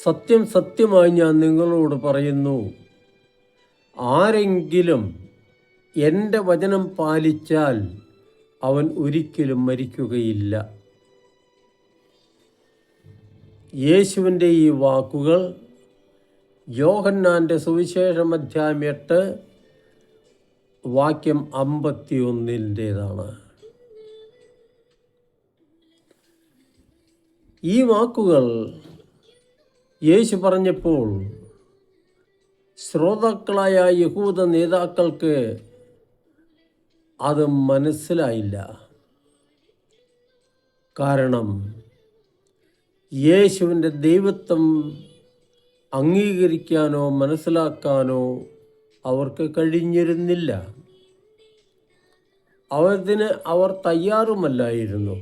സത്യം സത്യമായി ഞാൻ നിങ്ങളോട് പറയുന്നു, ആരെങ്കിലും എൻ്റെ വചനം പാലിച്ചാൽ അവൻ ഒരിക്കലും മരിക്കുകയില്ല. യേശുവിൻ്റെ ഈ വാക്കുകൾ യോഹന്നാൻ്റെ സുവിശേഷം അധ്യായം 8 വാക്യം 51 ഈ വാക്കുകൾ യേശു പറഞ്ഞപ്പോൾ ശ്രോതാക്കളായ യഹൂദ നേതാക്കൾക്ക് അത് മനസ്സിലായില്ല. കാരണം യേശുവിൻ്റെ ദൈവത്വം അംഗീകരിക്കാനോ മനസ്സിലാക്കാനോ അവർക്ക് കഴിഞ്ഞിരുന്നില്ല. അവർ തയ്യാറുമല്ലായിരുന്നു.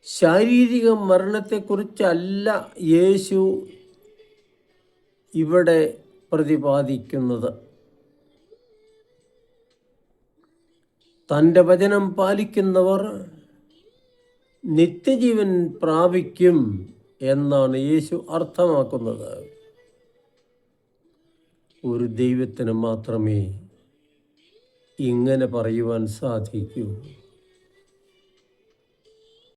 ശാരീരിക മരണത്തെക്കുറിച്ചല്ല യേശു ഇവിടെ പ്രതിപാദിക്കുന്നത്. തൻ്റെ വചനം പാലിക്കുന്നവർ നിത്യജീവൻ പ്രാപിക്കും എന്നാണ് യേശു അർത്ഥമാക്കുന്നത്. ഒരു ദൈവത്തിന് മാത്രമേ ഇങ്ങനെ പറയുവാൻ സാധിക്കൂ.